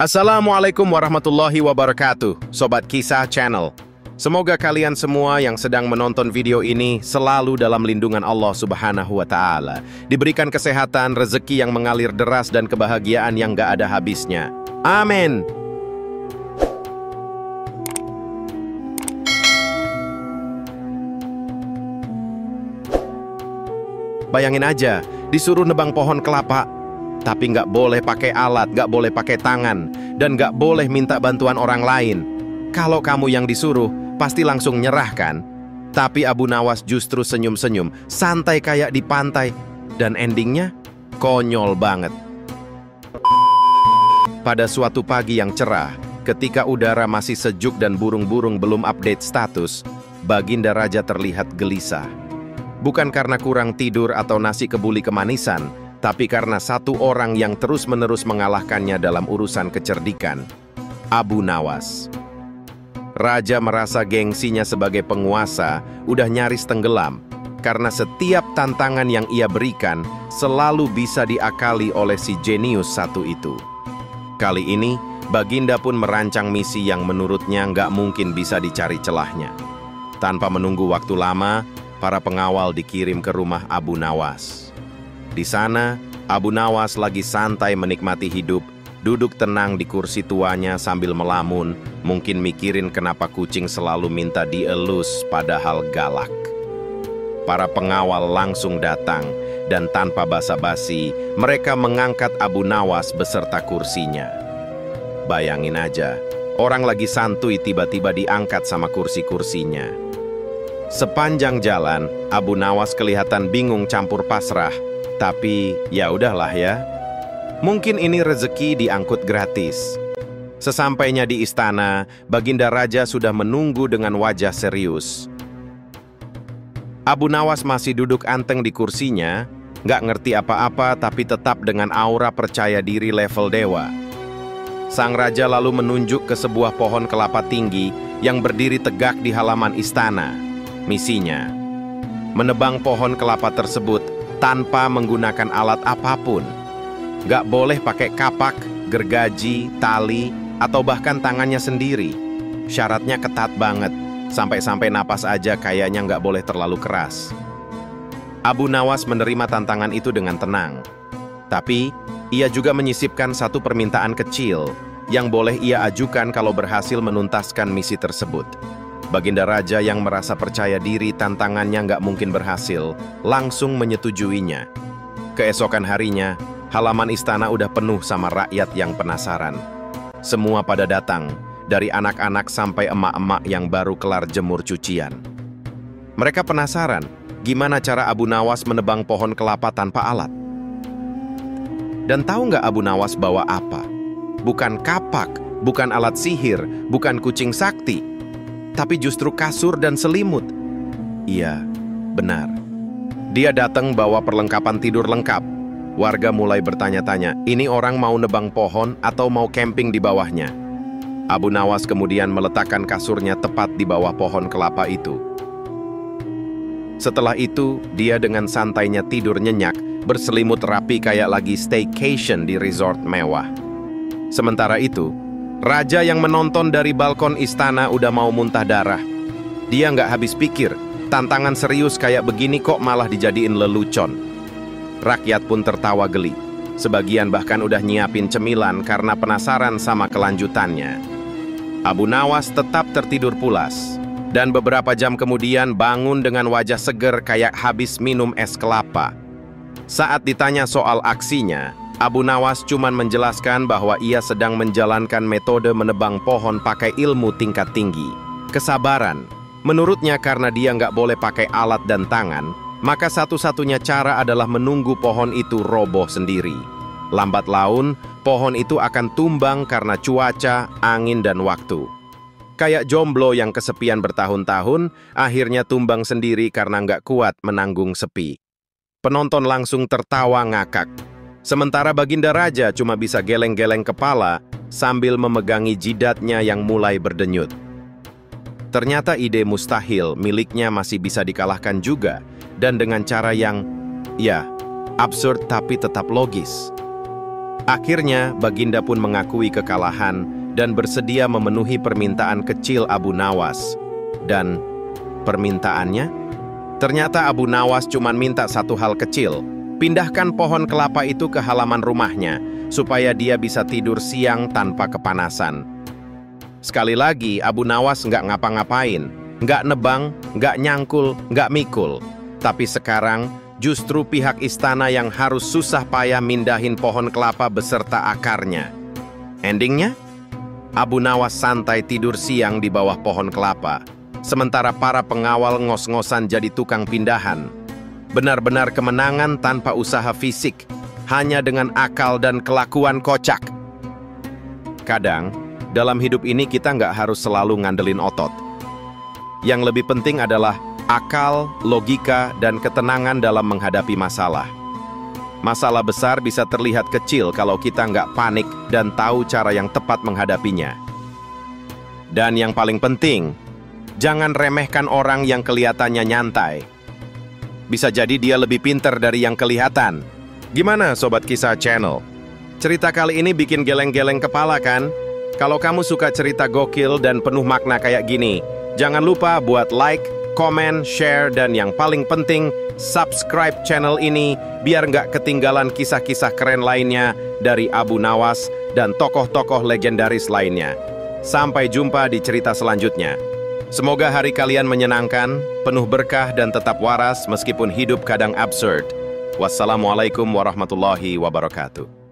Assalamualaikum warahmatullahi wabarakatuh, Sobat Kisah Channel. Semoga kalian semua yang sedang menonton video ini selalu dalam lindungan Allah Subhanahu wa Ta'ala. Diberikan kesehatan, rezeki yang mengalir deras, dan kebahagiaan yang gak ada habisnya. Amin. Bayangin aja, disuruh nebang pohon kelapa, tapi nggak boleh pakai alat, nggak boleh pakai tangan, dan nggak boleh minta bantuan orang lain. Kalau kamu yang disuruh, pasti langsung nyerah kan? Tapi Abu Nawas justru senyum-senyum, santai kayak di pantai, dan endingnya konyol banget. Pada suatu pagi yang cerah, ketika udara masih sejuk dan burung-burung belum update status, Baginda Raja terlihat gelisah. Bukan karena kurang tidur atau nasi kebuli kemanisan, tapi karena satu orang yang terus-menerus mengalahkannya dalam urusan kecerdikan, Abu Nawas. Raja merasa gengsinya sebagai penguasa udah nyaris tenggelam, karena setiap tantangan yang ia berikan selalu bisa diakali oleh si jenius satu itu. Kali ini, Baginda pun merancang misi yang menurutnya nggak mungkin bisa dicari celahnya. Tanpa menunggu waktu lama, para pengawal dikirim ke rumah Abu Nawas. Di sana, Abu Nawas lagi santai menikmati hidup, duduk tenang di kursi tuanya sambil melamun, mungkin mikirin kenapa kucing selalu minta dielus padahal galak. Para pengawal langsung datang, dan tanpa basa-basi, mereka mengangkat Abu Nawas beserta kursinya. Bayangin aja, orang lagi santuy tiba-tiba diangkat sama kursi-kursinya. Sepanjang jalan, Abu Nawas kelihatan bingung campur pasrah. Tapi ya udahlah ya. Mungkin ini rezeki diangkut gratis. Sesampainya di istana, Baginda Raja sudah menunggu dengan wajah serius. Abu Nawas masih duduk anteng di kursinya, nggak ngerti apa-apa tapi tetap dengan aura percaya diri level dewa. Sang Raja lalu menunjuk ke sebuah pohon kelapa tinggi yang berdiri tegak di halaman istana. Misinya, menebang pohon kelapa tersebut tanpa menggunakan alat apapun. Gak boleh pakai kapak, gergaji, tali, atau bahkan tangannya sendiri. Syaratnya ketat banget, sampai-sampai napas aja kayaknya gak boleh terlalu keras. Abu Nawas menerima tantangan itu dengan tenang. Tapi, ia juga menyisipkan satu permintaan kecil yang boleh ia ajukan kalau berhasil menuntaskan misi tersebut. Baginda Raja yang merasa percaya diri tantangannya nggak mungkin berhasil, langsung menyetujuinya. Keesokan harinya, halaman istana udah penuh sama rakyat yang penasaran. Semua pada datang, dari anak-anak sampai emak-emak yang baru kelar jemur cucian. Mereka penasaran, gimana cara Abu Nawas menebang pohon kelapa tanpa alat. Dan tahu nggak Abu Nawas bawa apa? Bukan kapak, bukan alat sihir, bukan kucing sakti, tapi justru kasur dan selimut. Iya, benar. Dia datang bawa perlengkapan tidur lengkap. Warga mulai bertanya-tanya, ini orang mau nebang pohon atau mau camping di bawahnya? Abu Nawas kemudian meletakkan kasurnya tepat di bawah pohon kelapa itu. Setelah itu, dia dengan santainya tidur nyenyak, berselimut rapi kayak lagi staycation di resort mewah. Sementara itu, Raja yang menonton dari balkon istana udah mau muntah darah. Dia nggak habis pikir, tantangan serius kayak begini kok malah dijadiin lelucon. Rakyat pun tertawa geli. Sebagian bahkan udah nyiapin cemilan karena penasaran sama kelanjutannya. Abu Nawas tetap tertidur pulas. Dan beberapa jam kemudian bangun dengan wajah seger kayak habis minum es kelapa. Saat ditanya soal aksinya, Abu Nawas cuman menjelaskan bahwa ia sedang menjalankan metode menebang pohon pakai ilmu tingkat tinggi. Kesabaran. Menurutnya karena dia nggak boleh pakai alat dan tangan, maka satu-satunya cara adalah menunggu pohon itu roboh sendiri. Lambat laun, pohon itu akan tumbang karena cuaca, angin, dan waktu. Kayak jomblo yang kesepian bertahun-tahun, akhirnya tumbang sendiri karena nggak kuat menanggung sepi. Penonton langsung tertawa ngakak. Sementara Baginda Raja cuma bisa geleng-geleng kepala sambil memegangi jidatnya yang mulai berdenyut. Ternyata ide mustahil miliknya masih bisa dikalahkan juga, dan dengan cara yang, ya, absurd tapi tetap logis. Akhirnya, Baginda pun mengakui kekalahan dan bersedia memenuhi permintaan kecil Abu Nawas. Dan permintaannya? Ternyata Abu Nawas cuma minta satu hal kecil, pindahkan pohon kelapa itu ke halaman rumahnya, supaya dia bisa tidur siang tanpa kepanasan. Sekali lagi, Abu Nawas nggak ngapa-ngapain, nggak nebang, nggak nyangkul, nggak mikul. Tapi sekarang, justru pihak istana yang harus susah payah mindahin pohon kelapa beserta akarnya. Endingnya, Abu Nawas santai tidur siang di bawah pohon kelapa, sementara para pengawal ngos-ngosan jadi tukang pindahan. Benar-benar kemenangan tanpa usaha fisik, hanya dengan akal dan kelakuan kocak. Kadang, dalam hidup ini kita nggak harus selalu ngandelin otot. Yang lebih penting adalah akal, logika, dan ketenangan dalam menghadapi masalah. Masalah besar bisa terlihat kecil kalau kita nggak panik dan tahu cara yang tepat menghadapinya. Dan yang paling penting, jangan remehkan orang yang kelihatannya nyantai. Bisa jadi dia lebih pintar dari yang kelihatan. Gimana Sobat Kisah Channel? Cerita kali ini bikin geleng-geleng kepala kan? Kalau kamu suka cerita gokil dan penuh makna kayak gini, jangan lupa buat like, komen, share, dan yang paling penting, subscribe channel ini biar nggak ketinggalan kisah-kisah keren lainnya dari Abu Nawas dan tokoh-tokoh legendaris lainnya. Sampai jumpa di cerita selanjutnya. Semoga hari kalian menyenangkan, penuh berkah, dan tetap waras meskipun hidup kadang absurd. Wassalamualaikum warahmatullahi wabarakatuh.